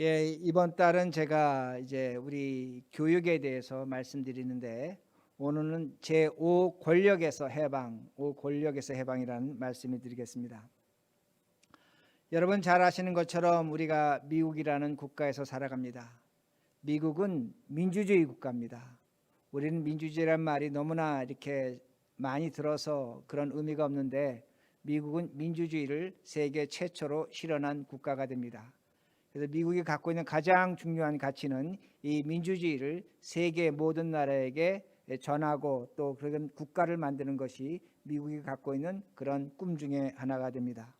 예, 이번 달은 제가 이제 우리 교육에 대해서 말씀드리는데 오늘은 제5 권력에서 해방, 5 권력에서 해방이라는 말씀을 드리겠습니다. 여러분 잘 아시는 것처럼 우리가 미국이라는 국가에서 살아갑니다. 미국은 민주주의 국가입니다. 우리는 민주주의란 말이 너무나 이렇게 많이 들어서 그런 의미가 없는데 미국은 민주주의를 세계 최초로 실현한 국가가 됩니다. 그래서 미국이 갖고 있는 가장 중요한 가치는 이 민주주의를 세계 모든 나라에게 전하고 또 그런 국가를 만드는 것이 미국이 갖고 있는 그런 꿈 중에 하나가 됩니다.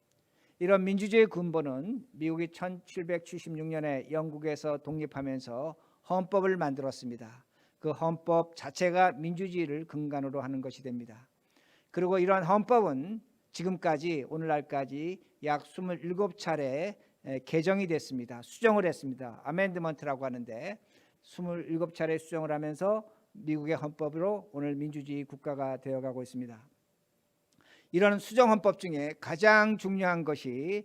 이런 민주주의의 근본은 미국이 1776년에 영국에서 독립하면서 헌법을 만들었습니다. 그 헌법 자체가 민주주의를 근간으로 하는 것이 됩니다. 그리고 이러한 헌법은 지금까지 오늘날까지 약 27차례 개정이 됐습니다. 수정을 했습니다. 아멘드먼트라고 하는데 27차례 수정을 하면서 미국의 헌법으로 오늘 민주주의 국가가 되어가고 있습니다. 이런 수정 헌법 중에 가장 중요한 것이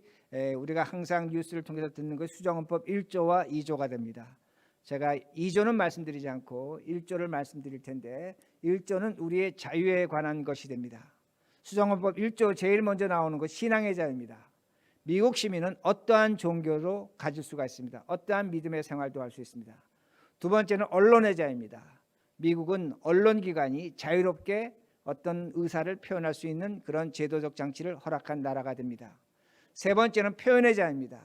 우리가 항상 뉴스를 통해서 듣는 것이 수정 헌법 1조와 2조가 됩니다. 제가 2조는 말씀드리지 않고 1조를 말씀드릴 텐데 1조는 우리의 자유에 관한 것이 됩니다. 수정 헌법 1조 제일 먼저 나오는 것 신앙의 자유입니다. 미국 시민은 어떠한 종교도 가질 수가 있습니다. 어떠한 믿음의 생활도 할 수 있습니다. 두 번째는 언론의 자유입니다. 미국은 언론기관이 자유롭게 어떤 의사를 표현할 수 있는 그런 제도적 장치를 허락한 나라가 됩니다. 세 번째는 표현의 자유입니다.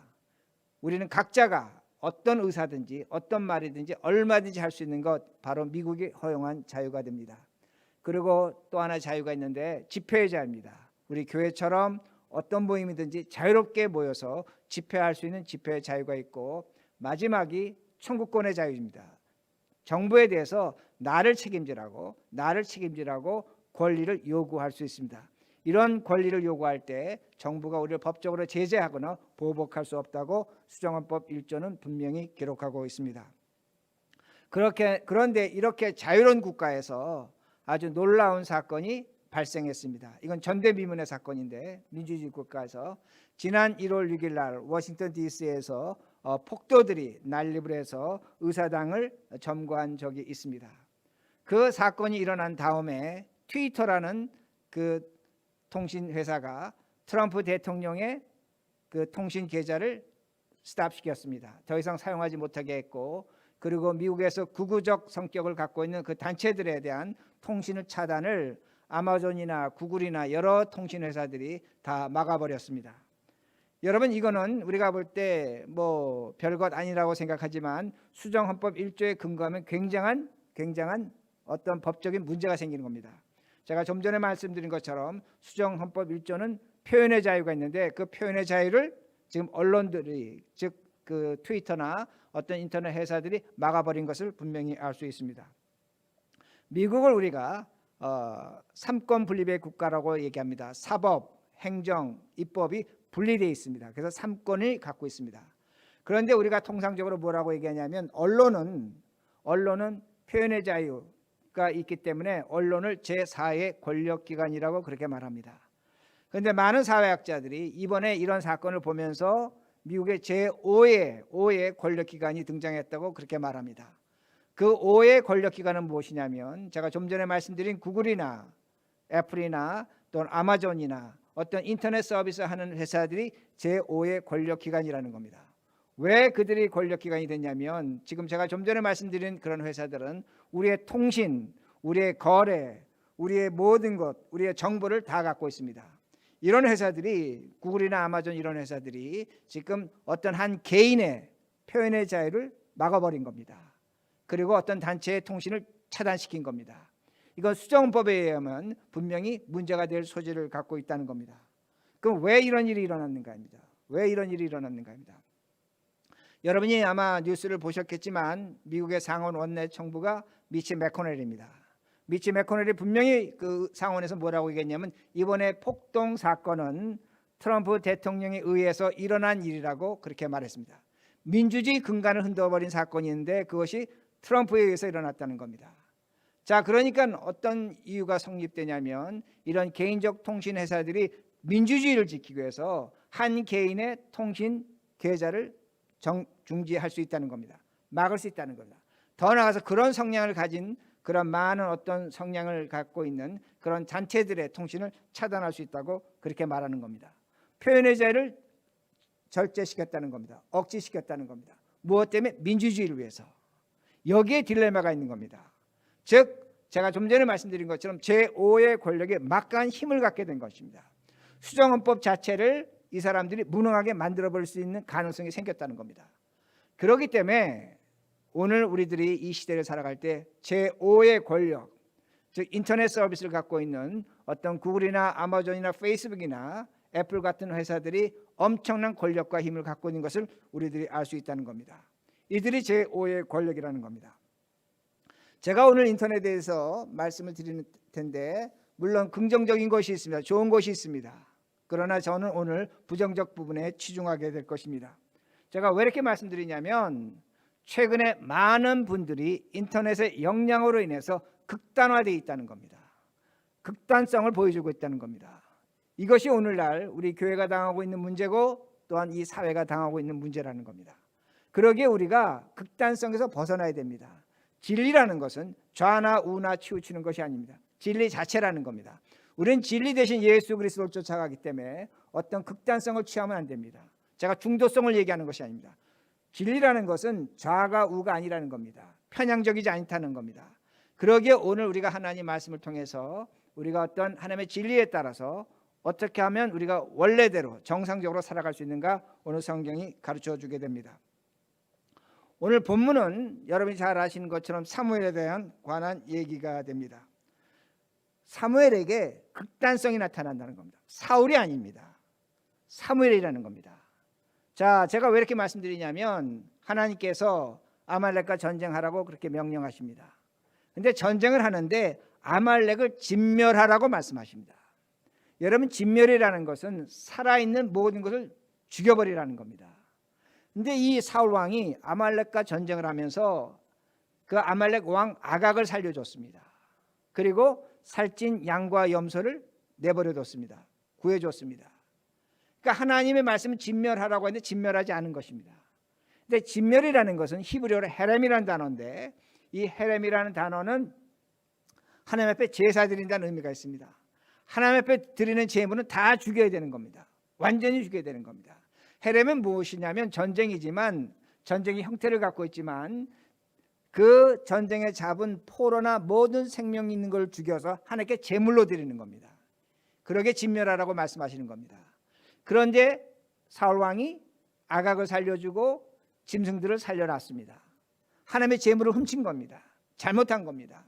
우리는 각자가 어떤 의사든지 어떤 말이든지 얼마든지 할 수 있는 것 바로 미국이 허용한 자유가 됩니다. 그리고 또 하나 자유가 있는데 집회의 자유입니다. 우리 교회처럼 어떤 모임이든지 자유롭게 모여서 집회할 수 있는 집회의 자유가 있고 마지막이 청구권의 자유입니다. 정부에 대해서 나를 책임지라고 권리를 요구할 수 있습니다. 이런 권리를 요구할 때 정부가 우리를 법적으로 제재하거나 보복할 수 없다고 수정헌법 1조는 분명히 기록하고 있습니다. 그런데 이렇게 자유로운 국가에서 아주 놀라운 사건이 발생했습니다. 이건 전대미문의 사건인데 민주주의 국가에서 지난 1월 6일 날 워싱턴 DC에서 폭도들이 난립을 해서 의사당을 점거한 적이 있습니다. 그 사건이 일어난 다음에 트위터라는 그 통신 회사가 트럼프 대통령의 그 통신 계좌를 스탑시켰습니다. 더 이상 사용하지 못하게 했고 그리고 미국에서 극우적 성격을 갖고 있는 그 단체들에 대한 통신을 차단을 아마존이나 구글이나 여러 통신 회사들이 다 막아버렸습니다. 여러분 이거는 우리가 볼 때 뭐 별것 아니라고 생각하지만 수정 헌법 1조에 근거하면 굉장한 어떤 법적인 문제가 생기는 겁니다. 제가 좀 전에 말씀드린 것처럼 수정 헌법 1조는 표현의 자유가 있는데 그 표현의 자유를 지금 언론들이 즉 그 트위터나 어떤 인터넷 회사들이 막아버린 것을 분명히 알 수 있습니다. 미국을 우리가 3권 분립의 국가라고 얘기합니다. 사법, 행정, 입법이 분리되어 있습니다. 그래서 3권을 갖고 있습니다. 그런데 우리가 통상적으로 뭐라고 얘기하냐면 언론은 표현의 자유가 있기 때문에 언론을 제4의 권력기관이라고 그렇게 말합니다. 그런데 많은 사회학자들이 이번에 이런 사건을 보면서 미국의 제5의 권력기관이 등장했다고 그렇게 말합니다. 그 5의 권력기관은 무엇이냐면 제가 좀 전에 말씀드린 구글이나 애플이나 또는 아마존이나 어떤 인터넷 서비스 하는 회사들이 제5의 권력기관이라는 겁니다. 왜 그들이 권력기관이 됐냐면 지금 제가 좀 전에 말씀드린 그런 회사들은 우리의 통신, 우리의 거래, 우리의 모든 것, 우리의 정보를 다 갖고 있습니다. 이런 회사들이 구글이나 아마존 이런 회사들이 지금 어떤 한 개인의 표현의 자유를 막아버린 겁니다. 그리고 어떤 단체의 통신을 차단시킨 겁니다. 이건 수정헌법에 의하면 분명히 문제가 될 소지를 갖고 있다는 겁니다. 그럼 왜 이런 일이 일어났는가 합니다. 여러분이 아마 뉴스를 보셨겠지만 미국의 상원 원내 청부가 미치 매코넬입니다. 미치 매코넬이 분명히 그 상원에서 뭐라고 얘기했냐면 이번에 폭동 사건은 트럼프 대통령에 의해서 일어난 일이라고 그렇게 말했습니다. 민주주의 근간을 흔들어버린 사건인데 그것이 트럼프에 의해서 일어났다는 겁니다. 자, 그러니까 어떤 이유가 성립되냐면 이런 개인적 통신 회사들이 민주주의를 지키기 위해서 한 개인의 통신 계좌를 중지할 수 있다는 겁니다. 막을 수 있다는 겁니다. 더 나아가서 그런 성향을 가진 그런 많은 어떤 성향을 갖고 있는 그런 단체들의 통신을 차단할 수 있다고 그렇게 말하는 겁니다. 표현의 자유를 절제시켰다는 겁니다. 억지시켰다는 겁니다. 무엇 때문에? 민주주의를 위해서. 여기에 딜레마가 있는 겁니다. 즉 제가 좀 전에 말씀드린 것처럼 제5의 권력에 막강한 힘을 갖게 된 것입니다. 수정헌법 자체를 이 사람들이 무능하게 만들어버릴 수 있는 가능성이 생겼다는 겁니다. 그렇기 때문에 오늘 우리들이 이 시대를 살아갈 때 제5의 권력, 즉 인터넷 서비스를 갖고 있는 어떤 구글이나 아마존이나 페이스북이나 애플 같은 회사들이 엄청난 권력과 힘을 갖고 있는 것을 우리들이 알 수 있다는 겁니다. 이들이 제5의 권력이라는 겁니다. 제가 오늘 인터넷에 대해서 말씀을 드리는 텐데 물론 긍정적인 것이 있습니다. 좋은 것이 있습니다. 그러나 저는 오늘 부정적 부분에 치중하게 될 것입니다. 제가 왜 이렇게 말씀드리냐면 최근에 많은 분들이 인터넷의 영향으로 인해서 극단화되어 있다는 겁니다. 극단성을 보여주고 있다는 겁니다. 이것이 오늘날 우리 교회가 당하고 있는 문제고 또한 이 사회가 당하고 있는 문제라는 겁니다. 그러기에 우리가 극단성에서 벗어나야 됩니다. 진리라는 것은 좌나 우나 치우치는 것이 아닙니다. 진리 자체라는 겁니다. 우리는 진리 대신 예수 그리스도를 쫓아가기 때문에 어떤 극단성을 취하면 안 됩니다. 제가 중도성을 얘기하는 것이 아닙니다. 진리라는 것은 좌가 우가 아니라는 겁니다. 편향적이지 않다는 겁니다. 그러기에 오늘 우리가 하나님 말씀을 통해서 우리가 어떤 하나님의 진리에 따라서 어떻게 하면 우리가 원래대로 정상적으로 살아갈 수 있는가 오늘 성경이 가르쳐 주게 됩니다. 오늘 본문은 여러분이 잘 아시는 것처럼 사무엘에 대한 관한 얘기가 됩니다. 사무엘에게 극단성이 나타난다는 겁니다. 사울이 아닙니다. 사무엘이라는 겁니다. 자, 제가 왜 이렇게 말씀드리냐면 하나님께서 아말렉과 전쟁하라고 그렇게 명령하십니다. 근데 전쟁을 하는데 아말렉을 진멸하라고 말씀하십니다. 여러분, 진멸이라는 것은 살아있는 모든 것을 죽여버리라는 겁니다. 근데 이 사울 왕이 아말렉과 전쟁을 하면서 그 아말렉 왕 아각을 살려줬습니다. 그리고 살찐 양과 염소를 내버려뒀습니다. 구해줬습니다. 그러니까 하나님의 말씀은 진멸하라고 했는데 진멸하지 않은 것입니다. 근데 진멸이라는 것은 히브리어로 헤렘이라는 단어인데 이 헤렘이라는 단어는 하나님 앞에 제사 드린다는 의미가 있습니다. 하나님 앞에 드리는 제물은 다 죽여야 되는 겁니다. 완전히 죽여야 되는 겁니다. 헤렘은 무엇이냐면 전쟁이지만 전쟁의 형태를 갖고 있지만 그 전쟁에 잡은 포로나 모든 생명 있는 걸 죽여서 하나님께 제물로 드리는 겁니다. 그러게 진멸하라고 말씀하시는 겁니다. 그런데 사울 왕이 아각을 살려주고 짐승들을 살려놨습니다. 하나님의 제물을 훔친 겁니다. 잘못한 겁니다.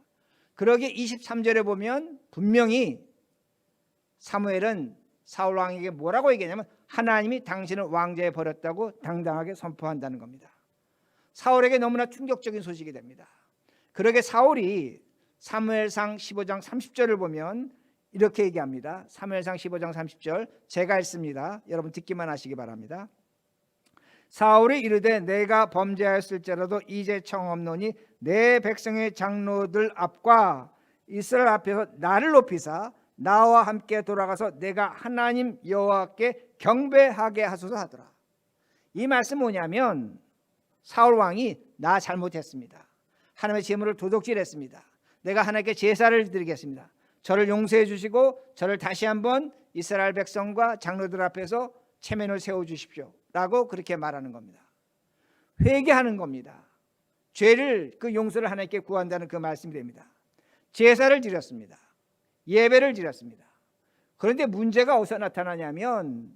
그러기에 23절에 보면 분명히 사무엘은 사울 왕에게 뭐라고 얘기하냐면 하나님이 당신을 왕좌에 버렸다고 당당하게 선포한다는 겁니다. 사울에게 너무나 충격적인 소식이 됩니다. 그러게 사울이 사무엘상 15장 30절을 보면 이렇게 얘기합니다. 사무엘상 15장 30절 제가 읽습니다. 여러분 듣기만 하시기 바랍니다. 사울이 이르되 내가 범죄하였을지라도 이제 청없노니 내 백성의 장로들 앞과 이스라엘 앞에서 나를 높이사 나와 함께 돌아가서 내가 하나님 여호와께 경배하게 하소서 하더라. 이 말씀 뭐냐면 사울 왕이 나 잘못했습니다. 하나님의 제물을 도둑질했습니다. 내가 하나님께 제사를 드리겠습니다. 저를 용서해 주시고 저를 다시 한번 이스라엘 백성과 장로들 앞에서 체면을 세워주십시오 라고 그렇게 말하는 겁니다. 회개하는 겁니다. 죄를 그 용서를 하나님께 구한다는 그 말씀이 됩니다. 제사를 드렸습니다. 예배를 드렸습니다. 그런데 문제가 어디서 나타나냐면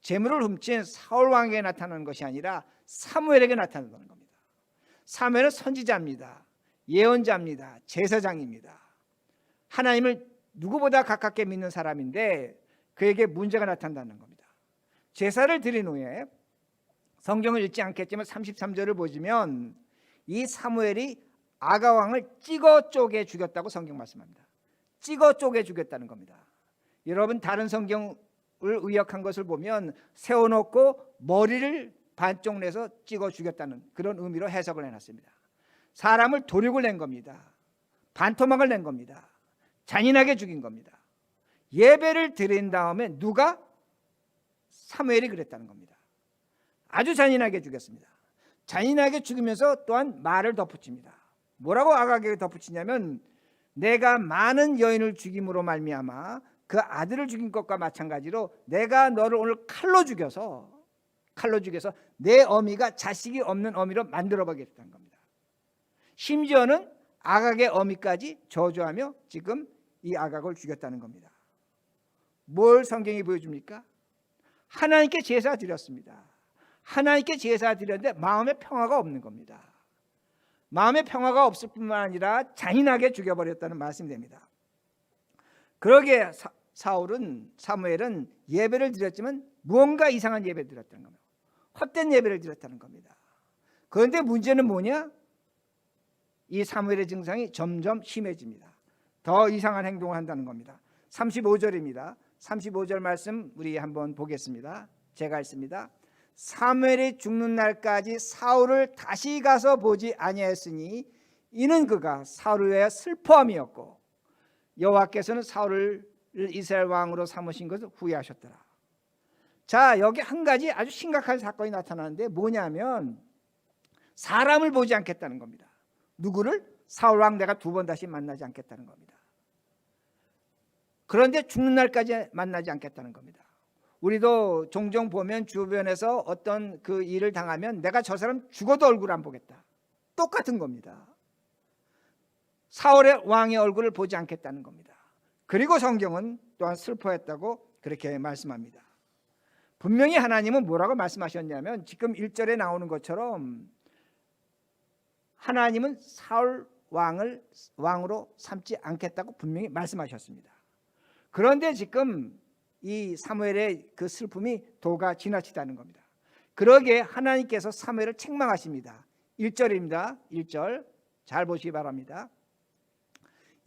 제물을 훔친 사울 왕에게 나타나는 것이 아니라 사무엘에게 나타나는 겁니다. 사무엘은 선지자입니다. 예언자입니다. 제사장입니다. 하나님을 누구보다 가깝게 믿는 사람인데 그에게 문제가 나타난다는 겁니다. 제사를 드린 후에 성경을 읽지 않겠지만 33절을 보시면 이 사무엘이 아가 왕을 찍어 쪼개 죽였다고 성경 말씀합니다. 찍어 쪼개 죽였다는 겁니다. 여러분 다른 성경을 의역한 것을 보면 세워놓고 머리를 반쪽 내서 찍어 죽였다는 그런 의미로 해석을 해놨습니다. 사람을 도륙을 낸 겁니다. 반토막을 낸 겁니다. 잔인하게 죽인 겁니다. 예배를 드린 다음에 누가? 사무엘이 그랬다는 겁니다. 아주 잔인하게 죽였습니다. 잔인하게 죽이면서 또한 말을 덧붙입니다. 뭐라고 아각에게 덧붙이냐면 내가 많은 여인을 죽임으로 말미암아 그 아들을 죽인 것과 마찬가지로 내가 너를 오늘 칼로 죽여서 내 어미가 자식이 없는 어미로 만들어버리겠다는 겁니다. 심지어는 아각의 어미까지 저주하며 지금 이 아각을 죽였다는 겁니다. 뭘 성경이 보여줍니까? 하나님께 제사 드렸습니다. 하나님께 제사 드렸는데 마음에 평화가 없는 겁니다. 마음에 평화가 없을 뿐만 아니라 잔인하게 죽여버렸다는 말씀이 됩니다. 그러기에 사무엘은 예배를 드렸지만 무언가 이상한 예배를 드렸다는 겁니다. 헛된 예배를 드렸다는 겁니다. 그런데 문제는 뭐냐? 이 사무엘의 증상이 점점 심해집니다. 더 이상한 행동을 한다는 겁니다. 35절입니다. 35절 말씀 우리 한번 보겠습니다. 제가 읽습니다. 사무엘이 죽는 날까지 사울을 다시 가서 보지 아니하였으니 이는 그가 사울을 위하여 슬퍼함이었고 여호와께서는 사울을 이스라엘 왕으로 삼으신 것을 후회하셨더라. 자, 여기 한 가지 아주 심각한 사건이 나타나는데 뭐냐면 사람을 보지 않겠다는 겁니다. 누구를? 사울 왕 내가 두 번 다시 만나지 않겠다는 겁니다. 그런데 죽는 날까지 만나지 않겠다는 겁니다. 우리도 종종 보면 주변에서 어떤 그 일을 당하면 내가 저 사람 죽어도 얼굴 안 보겠다. 똑같은 겁니다. 사울의 왕의 얼굴을 보지 않겠다는 겁니다. 그리고 성경은 또한 슬퍼했다고 그렇게 말씀합니다. 분명히 하나님은 뭐라고 말씀하셨냐면 지금 1절에 나오는 것처럼 하나님은 사울 왕을 왕으로 삼지 않겠다고 분명히 말씀하셨습니다. 그런데 지금 이 사무엘의 그 슬픔이 도가 지나치다는 겁니다. 그러기에 하나님께서 사무엘을 책망하십니다. 1절입니다. 1절 잘 보시기 바랍니다.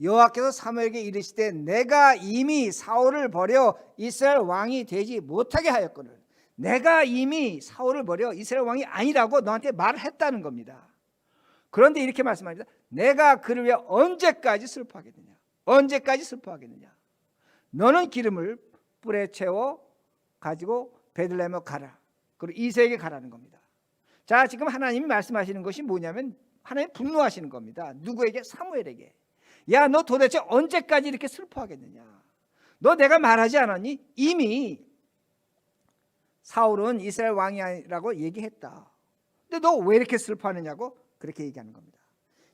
여호와께서 사무엘에게 이르시되 내가 이미 사울을 버려 이스라엘 왕이 되지 못하게 하였거늘 내가 이미 사울을 버려 이스라엘 왕이 아니라고 너한테 말을 했다는 겁니다. 그런데 이렇게 말씀합니다. 내가 그를 위해 언제까지 슬퍼하겠느냐? 언제까지 슬퍼하겠느냐? 너는 기름을 뿔에 채워 가지고 베들레헴에 가라. 그리고 이세에게 가라는 겁니다. 자, 지금 하나님이 말씀하시는 것이 뭐냐면 하나님 분노하시는 겁니다. 누구에게? 사무엘에게. 야, 너 도대체 언제까지 이렇게 슬퍼하겠느냐? 너 내가 말하지 않았니? 이미 사울은 이스라엘 왕이 아니라고 얘기했다. 근데 너 왜 이렇게 슬퍼하느냐고 그렇게 얘기하는 겁니다.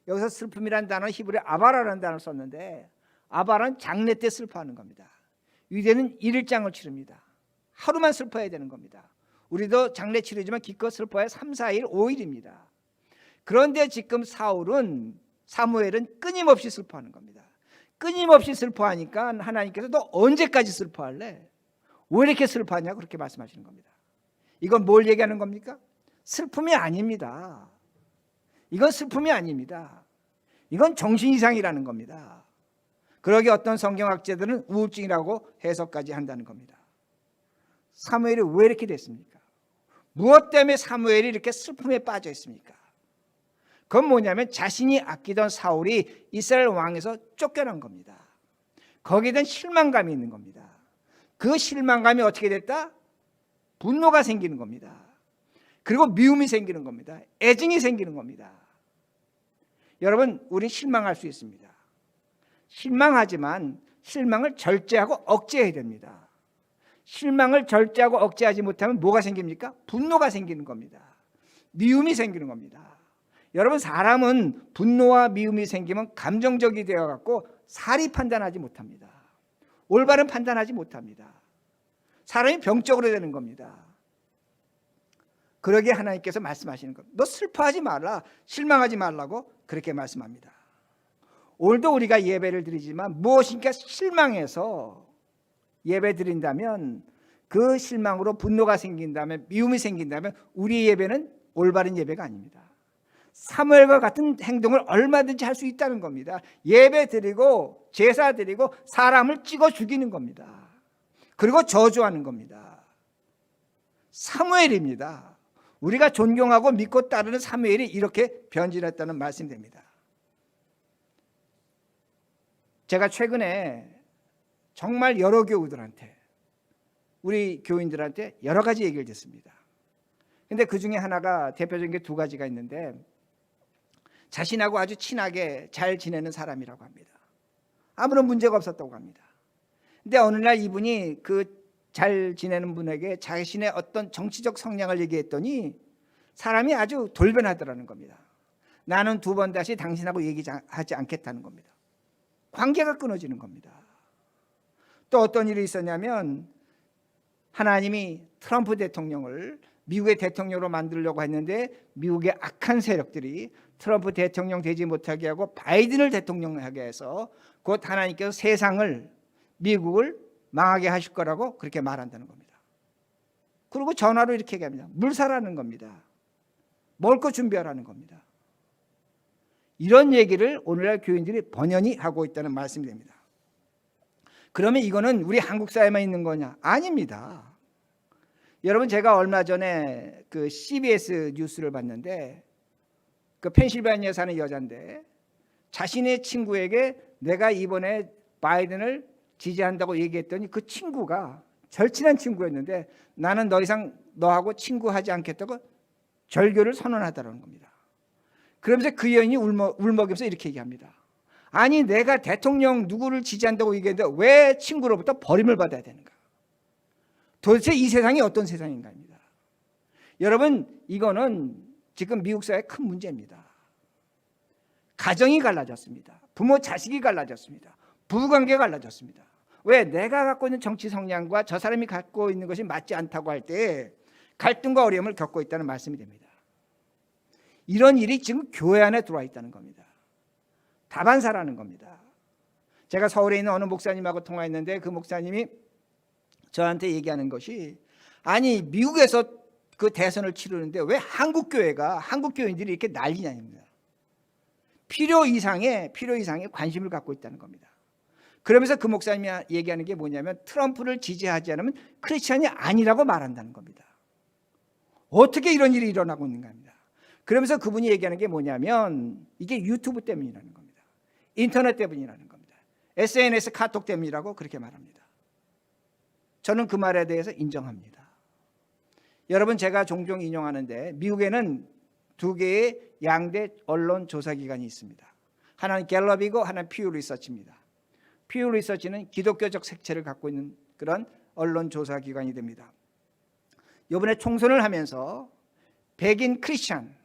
여기서 슬픔이라는 단어 히브리 아바라라는 단어를 썼는데 아바라는 장례 때 슬퍼하는 겁니다. 유대는 1일장을 치릅니다. 하루만 슬퍼해야 되는 겁니다. 우리도 장례 치르지만 기껏 슬퍼야 3, 4일, 5일입니다. 그런데 지금 사무엘은 끊임없이 슬퍼하는 겁니다. 끊임없이 슬퍼하니까 하나님께서 너 언제까지 슬퍼할래? 왜 이렇게 슬퍼하냐고 그렇게 말씀하시는 겁니다. 이건 뭘 얘기하는 겁니까? 슬픔이 아닙니다. 이건 슬픔이 아닙니다. 이건 정신 이상이라는 겁니다. 그러기에 어떤 성경학자들은 우울증이라고 해석까지 한다는 겁니다. 사무엘이 왜 이렇게 됐습니까? 무엇 때문에 사무엘이 이렇게 슬픔에 빠져 있습니까? 그건 뭐냐면 자신이 아끼던 사울이 이스라엘 왕에서 쫓겨난 겁니다. 거기에 대한 실망감이 있는 겁니다. 그 실망감이 어떻게 됐다? 분노가 생기는 겁니다. 그리고 미움이 생기는 겁니다. 애증이 생기는 겁니다. 여러분, 우린 실망할 수 있습니다. 실망하지만 실망을 절제하고 억제해야 됩니다. 실망을 절제하고 억제하지 못하면 뭐가 생깁니까? 분노가 생기는 겁니다. 미움이 생기는 겁니다. 여러분, 사람은 분노와 미움이 생기면 감정적이 되어갖고 사리 판단하지 못합니다. 올바른 판단하지 못합니다. 사람이 병적으로 되는 겁니다. 그러기에 하나님께서 말씀하시는 겁니다. 너 슬퍼하지 말라, 실망하지 말라고 그렇게 말씀합니다. 오늘도 우리가 예배를 드리지만 무엇인가 실망해서 예배 드린다면 그 실망으로 분노가 생긴다면 미움이 생긴다면 우리 예배는 올바른 예배가 아닙니다. 사무엘과 같은 행동을 얼마든지 할 수 있다는 겁니다. 예배 드리고 제사 드리고 사람을 찍어 죽이는 겁니다. 그리고 저주하는 겁니다. 사무엘입니다. 우리가 존경하고 믿고 따르는 사무엘이 이렇게 변질했다는 말씀이 됩니다. 제가 최근에 정말 여러 교우들한테 우리 교인들한테 여러 가지 얘기를 듣습니다. 근데 그 중에 하나가 대표적인 게 두 가지가 있는데 자신하고 아주 친하게 잘 지내는 사람이라고 합니다. 아무런 문제가 없었다고 합니다. 근데 어느 날 이분이 그 잘 지내는 분에게 자신의 어떤 정치적 성향을 얘기했더니 사람이 아주 돌변하더라는 겁니다. 나는 두 번 다시 당신하고 얘기하지 않겠다는 겁니다. 관계가 끊어지는 겁니다. 또 어떤 일이 있었냐면 하나님이 트럼프 대통령을 미국의 대통령으로 만들려고 했는데 미국의 악한 세력들이 트럼프 대통령 되지 못하게 하고 바이든을 대통령하게 해서 곧 하나님께서 세상을 미국을 망하게 하실 거라고 그렇게 말한다는 겁니다. 그리고 전화로 이렇게 얘기합니다. 물 사라는 겁니다. 먹을 거 준비하라는 겁니다. 이런 얘기를 오늘날 교인들이 번연히 하고 있다는 말씀이 됩니다. 그러면 이거는 우리 한국 사회만 있는 거냐? 아닙니다. 여러분 제가 얼마 전에 그 CBS 뉴스를 봤는데 그 펜실베니아에 사는 여자인데 자신의 친구에게 내가 이번에 바이든을 지지한다고 얘기했더니 그 친구가 절친한 친구였는데 나는 더 이상 너하고 친구하지 않겠다고 절교를 선언하더라는 겁니다. 그러면서 그 여인이 울먹이면서 이렇게 얘기합니다. 아니 내가 대통령 누구를 지지한다고 얘기했는데 왜 친구로부터 버림을 받아야 되는가? 도대체 이 세상이 어떤 세상인가입니다. 여러분 이거는 지금 미국 사회의 큰 문제입니다. 가정이 갈라졌습니다. 부모 자식이 갈라졌습니다. 부부관계가 갈라졌습니다. 왜? 내가 갖고 있는 정치 성향과 저 사람이 갖고 있는 것이 맞지 않다고 할 때 갈등과 어려움을 겪고 있다는 말씀이 됩니다. 이런 일이 지금 교회 안에 들어와 있다는 겁니다. 다반사라는 겁니다. 제가 서울에 있는 어느 목사님하고 통화했는데 그 목사님이 저한테 얘기하는 것이 아니 미국에서 그 대선을 치르는데 왜 한국 교인들이 이렇게 난리냐입니다. 필요 이상의 관심을 갖고 있다는 겁니다. 그러면서 그 목사님이 얘기하는 게 뭐냐면 트럼프를 지지하지 않으면 크리스천이 아니라고 말한다는 겁니다. 어떻게 이런 일이 일어나고 있는가 합니다. 그러면서 그분이 얘기하는 게 뭐냐면 이게 유튜브 때문이라는 겁니다. 인터넷 때문이라는 겁니다. SNS 카톡 때문이라고 그렇게 말합니다. 저는 그 말에 대해서 인정합니다. 여러분 제가 종종 인용하는데 미국에는 두 개의 양대 언론 조사기관이 있습니다. 하나는 갤럽이고 하나는 퓨 리서치입니다. 퓨 리서치는 기독교적 색채를 갖고 있는 그런 언론 조사기관이 됩니다. 이번에 총선을 하면서 백인 크리스찬의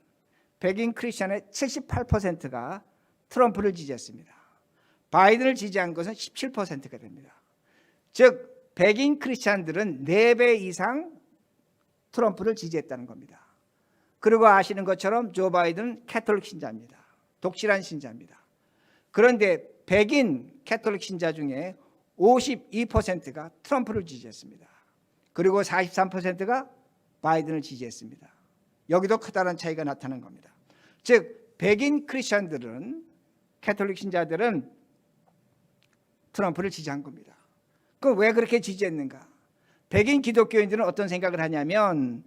78%가 트럼프를 지지했습니다. 바이든을 지지한 것은 17%가 됩니다. 즉 백인 크리스찬들은 4배 이상 트럼프를 지지했다는 겁니다. 그리고 아시는 것처럼 조 바이든은 캐톨릭 신자입니다. 독실한 신자입니다. 그런데 백인 캐톨릭 신자 중에 52%가 트럼프를 지지했습니다. 그리고 43%가 바이든을 지지했습니다. 여기도 커다란 차이가 나타난 겁니다. 즉 백인 크리스천들은 캐톨릭 신자들은 트럼프를 지지한 겁니다. 그럼 왜 그렇게 지지했는가? 백인 기독교인들은 어떤 생각을 하냐면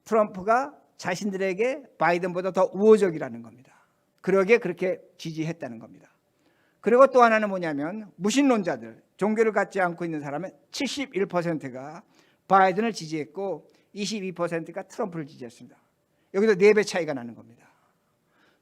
트럼프가 자신들에게 바이든보다 더 우호적이라는 겁니다. 그러기에 그렇게 지지했다는 겁니다. 그리고 또 하나는 뭐냐면 무신론자들, 종교를 갖지 않고 있는 사람은 71%가 바이든을 지지했고 22%가 트럼프를 지지했습니다. 여기도 4배 차이가 나는 겁니다.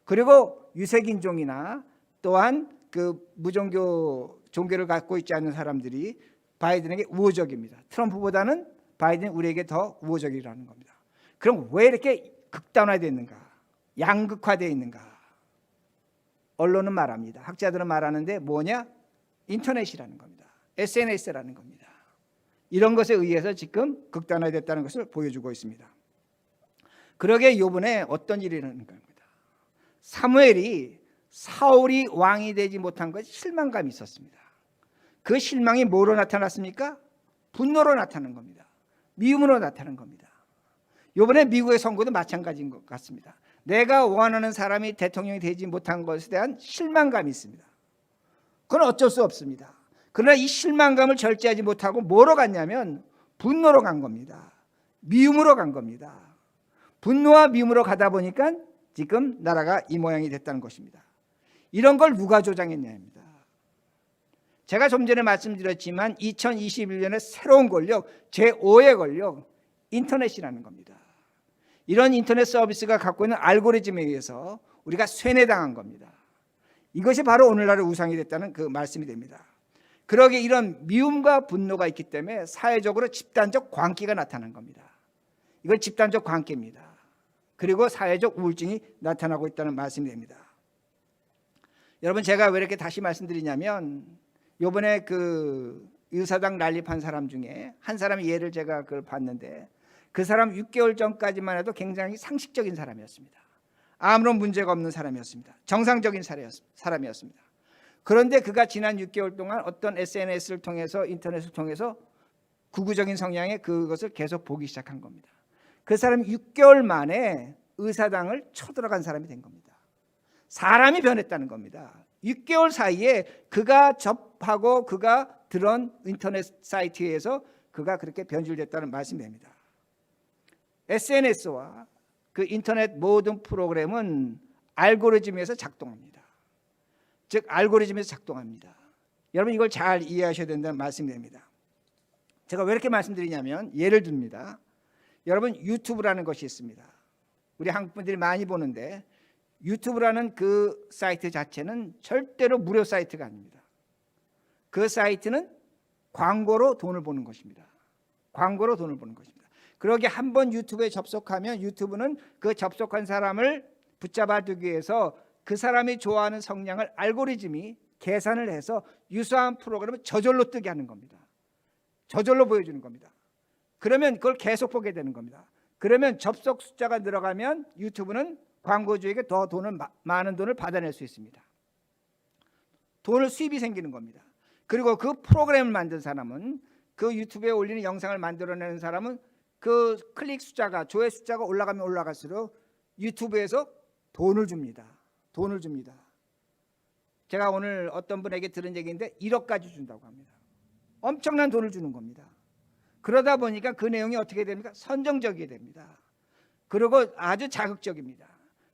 그리고 유색인종이나 또한 그 무종교 종교를 갖고 있지 않는 사람들이 바이든에게 우호적입니다. 트럼프보다는 바이든이 우리에게 더 우호적이라는 겁니다. 그럼 왜 이렇게 극단화되어 있는가? 양극화되어 있는가? 언론은 말합니다. 학자들은 말하는데 뭐냐? 인터넷이라는 겁니다. SNS라는 겁니다. 이런 것에 의해서 지금 극단화됐다는 것을 보여주고 있습니다. 그러게 이번에 어떤 일이 일어나는 겁니다. 사울이 왕이 되지 못한 것에 실망감이 있었습니다. 그 실망이 뭐로 나타났습니까? 분노로 나타난 겁니다. 미움으로 나타난 겁니다. 이번에 미국의 선거도 마찬가지인 것 같습니다. 내가 원하는 사람이 대통령이 되지 못한 것에 대한 실망감이 있습니다. 그건 어쩔 수 없습니다. 그러나 이 실망감을 절제하지 못하고 뭐로 갔냐면 분노로 간 겁니다. 미움으로 간 겁니다. 분노와 미움으로 가다 보니까 지금 나라가 이 모양이 됐다는 것입니다. 이런 걸 누가 조장했냐입니다. 제가 좀 전에 말씀드렸지만 2021년에 새로운 권력, 제5의 권력, 인터넷이라는 겁니다. 이런 인터넷 서비스가 갖고 있는 알고리즘에 의해서 우리가 쇠뇌당한 겁니다. 이것이 바로 오늘날의 우상이 됐다는 그 말씀이 됩니다. 그러기에 이런 미움과 분노가 있기 때문에 사회적으로 집단적 광기가 나타난 겁니다. 이건 집단적 광기입니다. 그리고 사회적 우울증이 나타나고 있다는 말씀이 됩니다. 여러분, 제가 왜 이렇게 다시 말씀드리냐면, 이번에 그 의사당 난립한 사람 중에 한 사람의 예를 제가 그걸 봤는데, 그 사람 6개월 전까지만 해도 굉장히 상식적인 사람이었습니다. 아무런 문제가 없는 사람이었습니다. 정상적인 사람이었습니다. 그런데 그가 지난 6개월 동안 어떤 SNS를 통해서, 인터넷을 통해서 극우적인 성향의 그것을 계속 보기 시작한 겁니다. 그 사람이 6개월 만에 의사당을 쳐들어간 사람이 된 겁니다. 사람이 변했다는 겁니다. 6개월 사이에 그가 접하고 그가 들은 인터넷 사이트에서 그가 그렇게 변질됐다는 말씀이 됩니다. SNS와 그 인터넷 모든 프로그램은 알고리즘에서 작동합니다. 즉 알고리즘에서 작동합니다. 여러분, 이걸 잘 이해하셔야 된다는 말씀이 됩니다. 제가 왜 이렇게 말씀드리냐면, 예를 듭니다. 여러분, 유튜브라는 것이 있습니다. 우리 한국 분들이 많이 보는데, 유튜브라는 그 사이트 자체는 절대로 무료 사이트가 아닙니다. 그 사이트는 광고로 돈을 버는 것입니다. 광고로 돈을 버는 것입니다. 그러게 한번 유튜브에 접속하면 유튜브는 그 접속한 사람을 붙잡아 두기 위해서 그 사람이 좋아하는 성향을 알고리즘이 계산을 해서 유사한 프로그램을 저절로 뜨게 하는 겁니다. 저절로 보여주는 겁니다. 그러면 그걸 계속 보게 되는 겁니다. 그러면 접속 숫자가 늘어가면 유튜브는 광고주에게 더 많은 돈을 받아낼 수 있습니다. 돈을 수입이 생기는 겁니다. 그리고 그 프로그램을 만든 사람은, 그 유튜브에 올리는 영상을 만들어내는 사람은 그 클릭 숫자가, 조회 숫자가 올라가면 올라갈수록 유튜브에서 돈을 줍니다. 돈을 줍니다. 제가 오늘 어떤 분에게 들은 얘기인데 1억까지 준다고 합니다. 엄청난 돈을 주는 겁니다. 그러다 보니까 그 내용이 어떻게 됩니까? 선정적이게 됩니다. 그리고 아주 자극적입니다.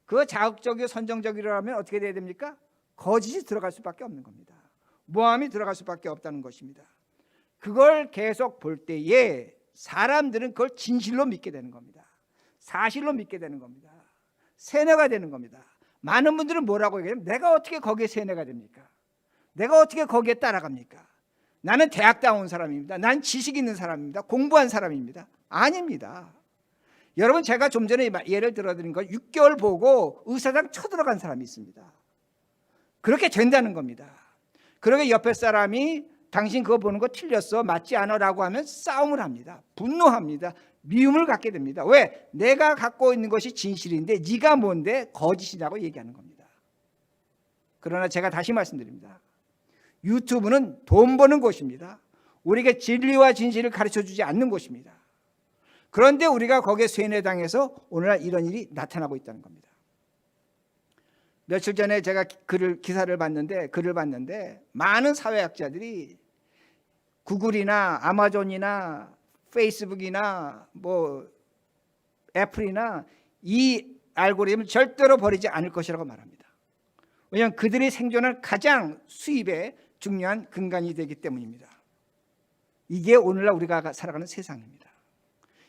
그 자극적이고 선정적이라면 어떻게 돼야 됩니까? 거짓이 들어갈 수밖에 없는 겁니다. 모함이 들어갈 수밖에 없다는 것입니다. 그걸 계속 볼 때에 사람들은 그걸 진실로 믿게 되는 겁니다. 사실로 믿게 되는 겁니다. 세뇌가 되는 겁니다. 많은 분들은 뭐라고 얘기하냐면, 내가 어떻게 거기에 세뇌가 됩니까? 내가 어떻게 거기에 따라갑니까? 나는 대학 나온 사람입니다. 난 지식 있는 사람입니다. 공부한 사람입니다. 아닙니다. 여러분, 제가 좀 전에 예를 들어드린 건 6개월 보고 의사당 쳐들어간 사람이 있습니다. 그렇게 된다는 겁니다. 그러게 옆에 사람이 당신 그거 보는 거 틀렸어, 맞지 않아 라고 하면 싸움을 합니다. 분노합니다. 미움을 갖게 됩니다. 왜? 내가 갖고 있는 것이 진실인데 네가 뭔데 거짓이라고 얘기하는 겁니다. 그러나 제가 다시 말씀드립니다. 유튜브는 돈 버는 곳입니다. 우리에게 진리와 진실을 가르쳐주지 않는 곳입니다. 그런데 우리가 거기에 쇠뇌당해서 오늘날 이런 일이 나타나고 있다는 겁니다. 며칠 전에 제가 기사를 봤는데, 글을 봤는데, 많은 사회학자들이 구글이나 아마존이나 페이스북이나 뭐 애플이나 이 알고리즘을 절대로 버리지 않을 것이라고 말합니다. 왜냐하면 그들이 생존할 가장 수입의 중요한 근간이 되기 때문입니다. 이게 오늘날 우리가 살아가는 세상입니다.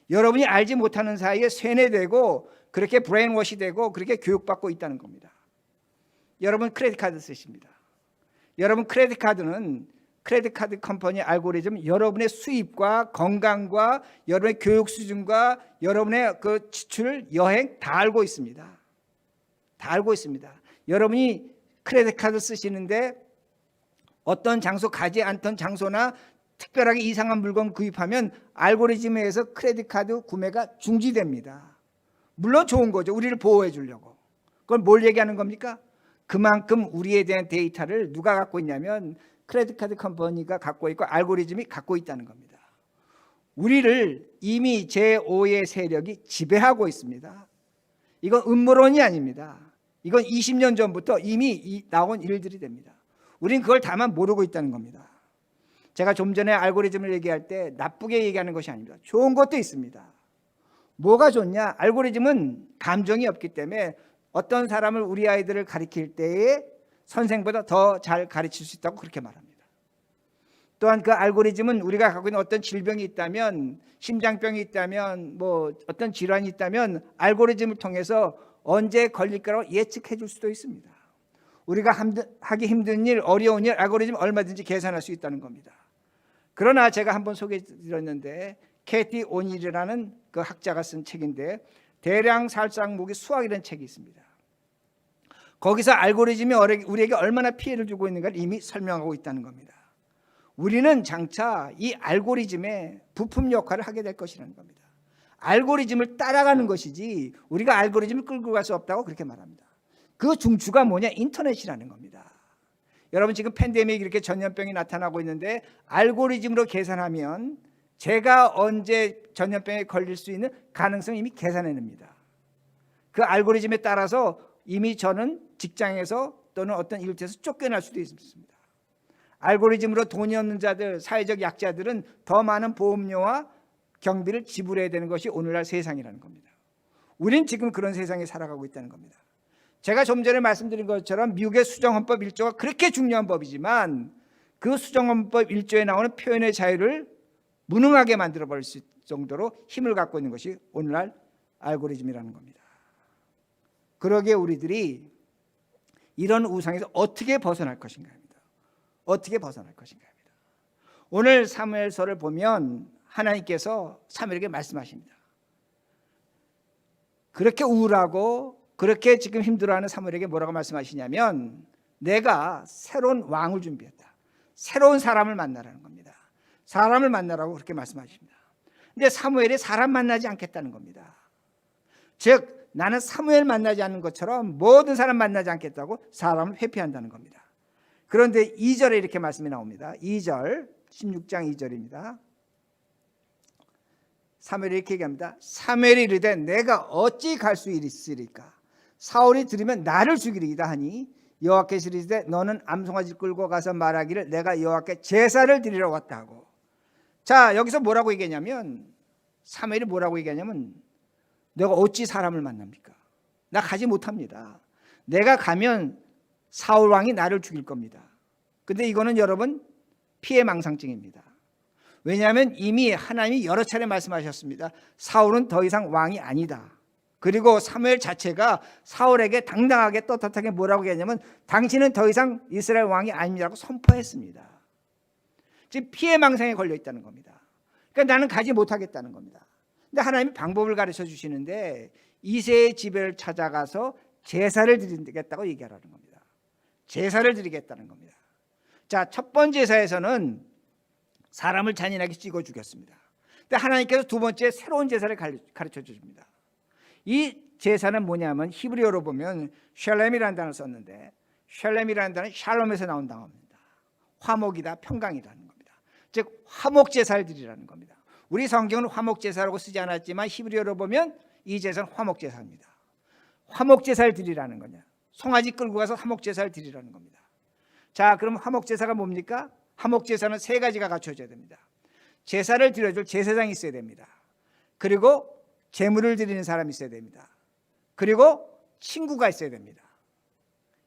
여러분이 알지 못하는 사이에 쇠뇌되고 그렇게 브레인워시되고 그렇게 교육받고 있다는 겁니다. 여러분 크레딧 카드 쓰십니다. 여러분 크레딧 카드는 크레딧 카드 컴퍼니 알고리즘 여러분의 수입과 건강과 여러분의 교육 수준과 여러분의 그 지출, 여행 다 알고 있습니다. 다 알고 있습니다. 여러분이 크레딧 카드 쓰시는데 어떤 장소 가지 않던 장소나 특별하게 이상한 물건 구입하면 알고리즘에 의해서 크레딧 카드 구매가 중지됩니다. 물론 좋은 거죠. 우리를 보호해 주려고. 그건 뭘 얘기하는 겁니까? 그만큼 우리에 대한 데이터를 누가 갖고 있냐면 크레딧 카드 컴퍼니가 갖고 있고 알고리즘이 갖고 있다는 겁니다. 우리를 이미 제5의 세력이 지배하고 있습니다. 이건 음모론이 아닙니다. 이건 20년 전부터 이미 나온 일들이 됩니다. 우린 그걸 다만 모르고 있다는 겁니다. 제가 좀 전에 알고리즘을 얘기할 때 나쁘게 얘기하는 것이 아닙니다. 좋은 것도 있습니다. 뭐가 좋냐? 알고리즘은 감정이 없기 때문에 어떤 사람을 우리 아이들을 가르칠 때에 선생보다 더 잘 가르칠 수 있다고 그렇게 말합니다. 또한 그 알고리즘은 우리가 갖고 있는 어떤 질병이 있다면, 심장병이 있다면, 뭐 어떤 질환이 있다면 알고리즘을 통해서 언제 걸릴 거라고 예측해 줄 수도 있습니다. 우리가 하기 힘든 일, 어려운 일, 알고리즘 얼마든지 계산할 수 있다는 겁니다. 그러나 제가 한번 소개해 드렸는데 캐티 오닐이라는 그 학자가 쓴 책인데 대량 살상 무기 수학이라는 책이 있습니다. 거기서 알고리즘이 우리에게 얼마나 피해를 주고 있는가를 이미 설명하고 있다는 겁니다. 우리는 장차 이 알고리즘의 부품 역할을 하게 될 것이라는 겁니다. 알고리즘을 따라가는 것이지 우리가 알고리즘을 끌고 갈 수 없다고 그렇게 말합니다. 그 중추가 뭐냐? 인터넷이라는 겁니다. 여러분 지금 팬데믹 이렇게 전염병이 나타나고 있는데 알고리즘으로 계산하면 제가 언제 전염병에 걸릴 수 있는 가능성을 이미 계산해냅니다. 그 알고리즘에 따라서 이미 저는 직장에서 또는 어떤 일터에서 쫓겨날 수도 있습니다. 알고리즘으로 돈이 없는 자들, 사회적 약자들은 더 많은 보험료와 경비를 지불해야 되는 것이 오늘날 세상이라는 겁니다. 우린 지금 그런 세상에 살아가고 있다는 겁니다. 제가 좀 전에 말씀드린 것처럼 미국의 수정헌법 1조가 그렇게 중요한 법이지만 그 수정헌법 1조에 나오는 표현의 자유를 무능하게 만들어버릴 수 있을 정도로 힘을 갖고 있는 것이 오늘날 알고리즘이라는 겁니다. 그러기에 우리들이 이런 우상에서 어떻게 벗어날 것인가 합니다. 어떻게 벗어날 것인가 합니다. 오늘 사무엘서를 보면 하나님께서 사무엘에게 말씀하십니다. 그렇게 우울하고 그렇게 지금 힘들어하는 사무엘에게 뭐라고 말씀하시냐면 내가 새로운 왕을 준비했다. 새로운 사람을 만나라는 겁니다. 사람을 만나라고 그렇게 말씀하십니다. 근데 사무엘이 사람 만나지 않겠다는 겁니다. 즉 나는 사무엘 만나지 않는 것처럼 모든 사람 만나지 않겠다고 사람을 회피한다는 겁니다. 그런데 2절에 이렇게 말씀이 나옵니다. 2절 16장 2절입니다. 사무엘이 이렇게 얘기합니다. 사무엘이 이르되 내가 어찌 갈 수 있으리까? 사울이 들으면 나를 죽이리이다 하니 여호와께서 이르시되 너는 암송아지 끌고 가서 말하기를 내가 여호와께 제사를 드리러 왔다 하고. 자, 여기서 뭐라고 얘기하냐면 사무엘이 뭐라고 얘기하냐면 내가 어찌 사람을 만납니까? 나 가지 못합니다. 내가 가면 사울 왕이 나를 죽일 겁니다. 근데 이거는 여러분 피해망상증입니다. 왜냐하면 이미 하나님이 여러 차례 말씀하셨습니다. 사울은 더 이상 왕이 아니다. 그리고 사무엘 자체가 사울에게 당당하게 떳떳하게 뭐라고 했냐면 당신은 더 이상 이스라엘 왕이 아니라고 선포했습니다. 지금 피해망상에 걸려 있다는 겁니다. 그러니까 나는 가지 못하겠다는 겁니다. 근데 하나님이 방법을 가르쳐 주시는데 이새의 집을 찾아가서 제사를 드리겠다고 얘기하라는 겁니다. 제사를 드리겠다는 겁니다. 자, 첫 번째 제사에서는 사람을 잔인하게 찍어 죽였습니다. 근데 하나님께서 두 번째 새로운 제사를 가르쳐 주십니다. 이 제사는 뭐냐면 히브리어로 보면 샬렘이라는 단어를 썼는데 샬렘이라는 단어는 샬롬에서 나온 단어입니다. 화목이다, 평강이라는 겁니다. 즉 화목 제사를 드리라는 겁니다. 우리 성경은 화목 제사라고 쓰지 않았지만 히브리어로 보면 이 제사는 화목 제사입니다. 화목 제사를 드리라는 거냐? 송아지 끌고 가서 화목 제사를 드리라는 겁니다. 자, 그럼 화목 제사가 뭡니까? 화목 제사는 세 가지가 갖춰져야 됩니다. 제사를 드려줄 제사장이 있어야 됩니다. 그리고 제물을 드리는 사람이 있어야 됩니다. 그리고 친구가 있어야 됩니다.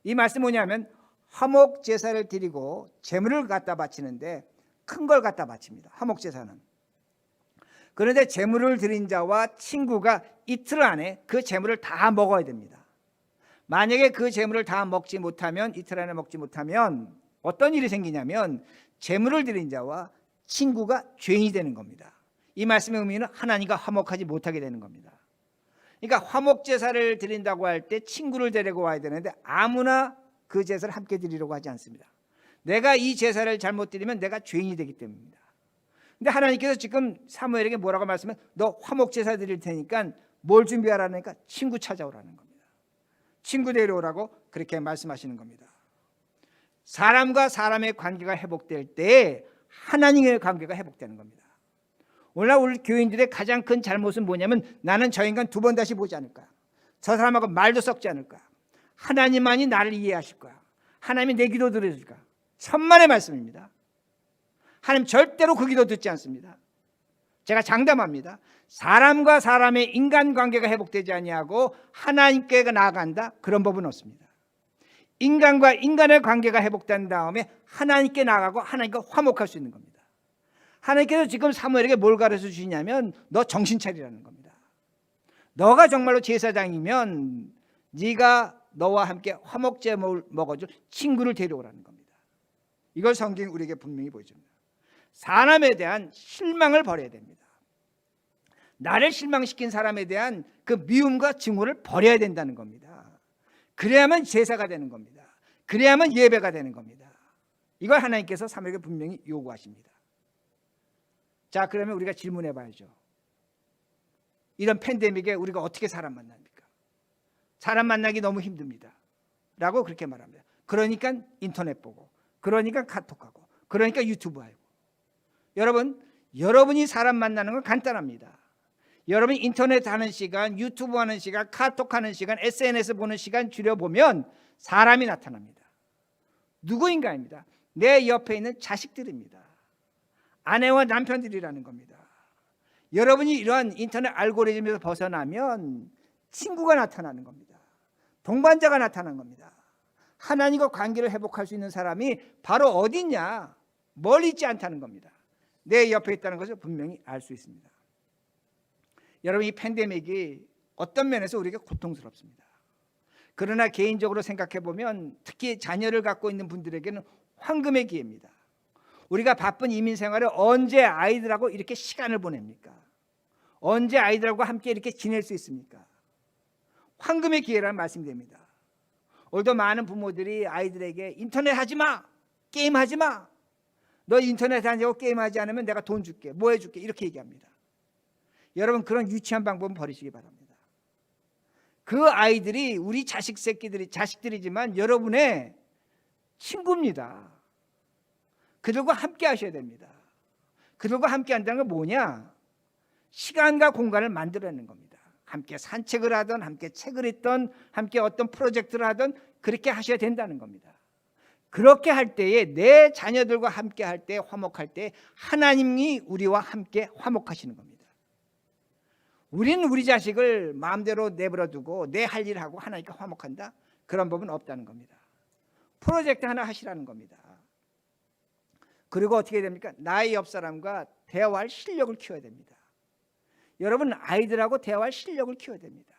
이 말씀이 뭐냐면 화목 제사를 드리고 제물을 갖다 바치는데 큰 걸 갖다 바칩니다. 화목 제사는. 그런데 제물을 드린 자와 친구가 이틀 안에 그 제물을 다 먹어야 됩니다. 만약에 그 제물을 다 먹지 못하면 이틀 안에 먹지 못하면 어떤 일이 생기냐면 제물을 드린 자와 친구가 죄인이 되는 겁니다. 이 말씀의 의미는 하나님과 화목하지 못하게 되는 겁니다. 그러니까 화목 제사를 드린다고 할 때 친구를 데리고 와야 되는데 아무나 그 제사를 함께 드리려고 하지 않습니다. 내가 이 제사를 잘못 드리면 내가 죄인이 되기 때문입니다. 근데 하나님께서 지금 사무엘에게 뭐라고 말씀하면 너 화목 제사 드릴 테니까 뭘 준비하라니까 친구 찾아오라는 겁니다. 친구 데려오라고 그렇게 말씀하시는 겁니다. 사람과 사람의 관계가 회복될 때 하나님의 관계가 회복되는 겁니다. 오늘날 우리 교인들의 가장 큰 잘못은 뭐냐면 나는 저 인간 두 번 다시 보지 않을 거야. 저 사람하고 말도 섞지 않을 거야. 하나님만이 나를 이해하실 거야. 하나님이 내 기도 들으실 거야. 천만의 말씀입니다. 하나님 절대로 그 기도 듣지 않습니다. 제가 장담합니다. 사람과 사람의 인간관계가 회복되지 아니하고 하나님께 나아간다? 그런 법은 없습니다. 인간과 인간의 관계가 회복된 다음에 하나님께 나가고 하나님과 화목할 수 있는 겁니다. 하나님께서 지금 사무엘에게 뭘 가르쳐 주시냐면 너 정신 차리라는 겁니다. 너가 정말로 제사장이면 네가 너와 함께 화목제 먹어줄 친구를 데려오라는 겁니다. 이걸 성경이 우리에게 분명히 보여줍니다. 사람에 대한 실망을 버려야 됩니다. 나를 실망시킨 사람에 대한 그 미움과 증오를 버려야 된다는 겁니다. 그래야만 제사가 되는 겁니다. 그래야만 예배가 되는 겁니다. 이걸 하나님께서 사무엘에게 분명히 요구하십니다. 자, 그러면 우리가 질문해 봐야죠. 이런 팬데믹에 우리가 어떻게 사람 만납니까? 사람 만나기 너무 힘듭니다 라고 그렇게 말합니다. 그러니까 인터넷 보고, 그러니까 카톡하고, 그러니까 유튜브 하고. 여러분이 사람 만나는 건 간단합니다. 여러분이 인터넷 하는 시간, 유튜브 하는 시간, 카톡 하는 시간, SNS 보는 시간 줄여보면 사람이 나타납니다. 누구인가입니다. 내 옆에 있는 자식들입니다. 아내와 남편들이라는 겁니다. 여러분이 이러한 인터넷 알고리즘에서 벗어나면 친구가 나타나는 겁니다. 동반자가 나타나는 겁니다. 하나님과 관계를 회복할 수 있는 사람이 바로 어디 있냐? 멀리 있지 않다는 겁니다. 내 옆에 있다는 것을 분명히 알 수 있습니다. 여러분, 이 팬데믹이 어떤 면에서 우리에게 고통스럽습니다. 그러나 개인적으로 생각해 보면 특히 자녀를 갖고 있는 분들에게는 황금의 기회입니다. 우리가 바쁜 이민 생활에 언제 아이들하고 이렇게 시간을 보냅니까? 언제 아이들하고 함께 이렇게 지낼 수 있습니까? 황금의 기회라는 말씀입니다. 오늘도 많은 부모들이 아이들에게 인터넷 하지 마, 게임 하지 마. 너 인터넷 하냐고 게임하지 않으면 내가 돈 줄게, 뭐 해줄게, 이렇게 얘기합니다. 여러분, 그런 유치한 방법은 버리시기 바랍니다. 그 아이들이 우리 자식들이지만 여러분의 친구입니다. 그들과 함께 하셔야 됩니다. 그들과 함께 한다는 건 뭐냐? 시간과 공간을 만들어내는 겁니다. 함께 산책을 하든 함께 책을 읽든 함께 어떤 프로젝트를 하든 그렇게 하셔야 된다는 겁니다. 그렇게 할 때에 내 자녀들과 함께 할 때, 화목할 때 하나님이 우리와 함께 화목하시는 겁니다. 우리는 우리 자식을 마음대로 내버려 두고 내 할 일을 하고 하나님과 화목한다? 그런 법은 없다는 겁니다. 프로젝트 하나 하시라는 겁니다. 그리고 어떻게 됩니까? 나의 옆 사람과 대화할 실력을 키워야 됩니다. 여러분, 아이들하고 대화할 실력을 키워야 됩니다.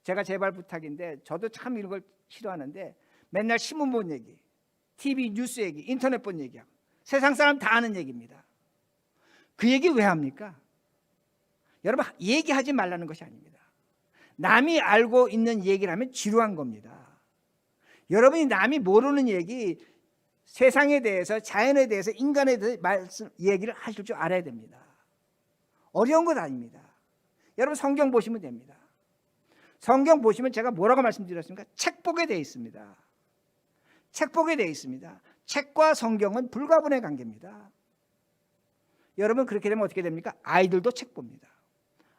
제가 제발 부탁인데, 저도 참 이런 걸 싫어하는데 맨날 신문 본 얘기, TV 뉴스 얘기, 인터넷 본 얘기하고 세상 사람 다 아는 얘기입니다. 그 얘기 왜 합니까? 여러분, 얘기하지 말라는 것이 아닙니다. 남이 알고 있는 얘기를 하면 지루한 겁니다. 여러분이 남이 모르는 얘기, 세상에 대해서, 자연에 대해서, 인간에 대해서 얘기를 하실 줄 알아야 됩니다. 어려운 것 아닙니다. 여러분, 성경 보시면 됩니다. 성경 보시면 제가 뭐라고 말씀드렸습니까? 책 보게 되어 있습니다. 책 보게 되어 있습니다. 책과 성경은 불가분의 관계입니다. 여러분, 그렇게 되면 어떻게 됩니까? 아이들도 책 봅니다.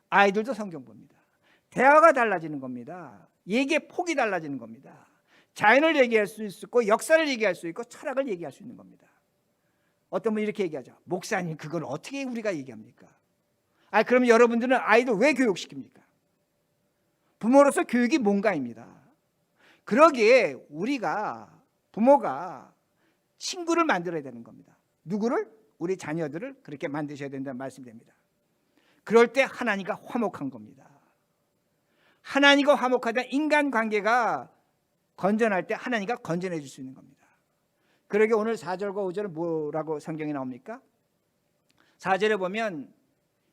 아이들도 성경 봅니다. 대화가 달라지는 겁니다. 얘기의 폭이 달라지는 겁니다. 자연을 얘기할 수 있고 역사를 얘기할 수 있고 철학을 얘기할 수 있는 겁니다. 어떤 분이 이렇게 얘기하죠. 목사님, 그걸 어떻게 우리가 얘기합니까? 그럼 여러분들은 아이들 왜 교육시킵니까? 부모로서 교육이 뭔가입니다. 그러기에 우리가, 부모가 친구를 만들어야 되는 겁니다. 누구를? 우리 자녀들을 그렇게 만드셔야 된다는 말씀입니다. 그럴 때 하나님과 화목한 겁니다. 하나님과 화목하다 인간관계가 건전할 때 하나님과 건전해 줄 수 있는 겁니다. 그러게 오늘 4절과 5절은 뭐라고 성경에 나옵니까? 4절에 보면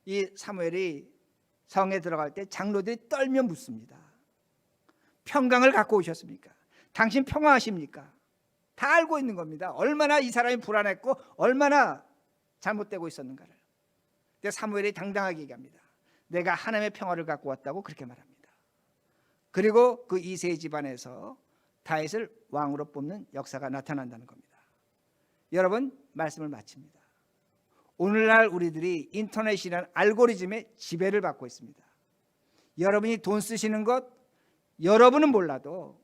이 사무엘이 성에 들어갈 때 장로들이 떨며 묻습니다. 평강을 갖고 오셨습니까? 당신 평화하십니까? 다 알고 있는 겁니다. 얼마나 이 사람이 불안했고 얼마나 잘못되고 있었는가를. 근데 사무엘이 당당하게 얘기합니다. 내가 하나님의 평화를 갖고 왔다고 그렇게 말합니다. 그리고 그 이세 집안에서 다윗을 왕으로 뽑는 역사가 나타난다는 겁니다. 여러분, 말씀을 마칩니다. 오늘날 우리들이 인터넷이라는 알고리즘의 지배를 받고 있습니다. 여러분이 돈 쓰시는 것 여러분은 몰라도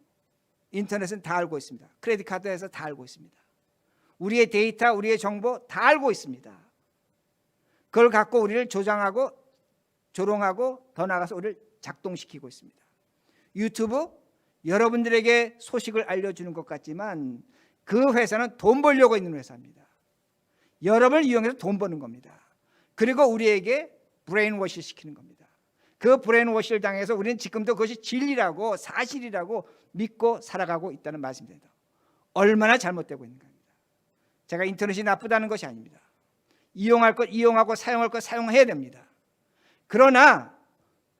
인터넷은 다 알고 있습니다. 크레딧 카드에서 다 알고 있습니다. 우리의 데이터, 우리의 정보 다 알고 있습니다. 그걸 갖고 우리를 조장하고 조롱하고 더 나아가서 우리를 작동시키고 있습니다. 유튜브, 여러분들에게 소식을 알려주는 것 같지만 그 회사는 돈 벌려고 있는 회사입니다. 여러분을 이용해서 돈 버는 겁니다. 그리고 우리에게 브레인워시 시키는 겁니다. 그 브레인워시를 당해서 우리는 지금도 그것이 진리라고 사실이라고 믿고 살아가고 있다는 말씀입니다. 얼마나 잘못되고 있는 겁니다. 제가 인터넷이 나쁘다는 것이 아닙니다. 이용할 것 이용하고 사용할 것 사용해야 됩니다. 그러나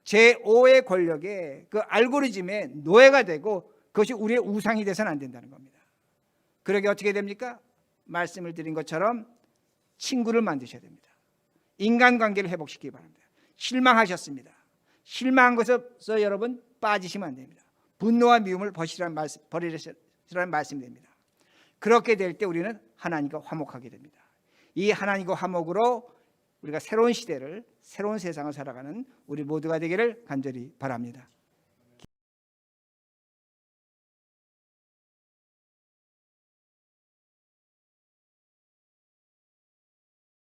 제5의 권력에 그 알고리즘의 노예가 되고 그것이 우리의 우상이 돼서는 안 된다는 겁니다. 그러게 어떻게 됩니까? 말씀을 드린 것처럼 친구를 만드셔야 됩니다. 인간관계를 회복시키기 바랍니다. 실망하셨습니다. 실망한 것에서 여러분 빠지시면 안 됩니다. 분노와 미움을 버리시라는 말씀이 됩니다. 그렇게 될 때 우리는 하나님과 화목하게 됩니다. 이 하나님과 화목으로 우리가 새로운 시대를 새로운 세상을 살아가는 우리 모두가 되기를 간절히 바랍니다.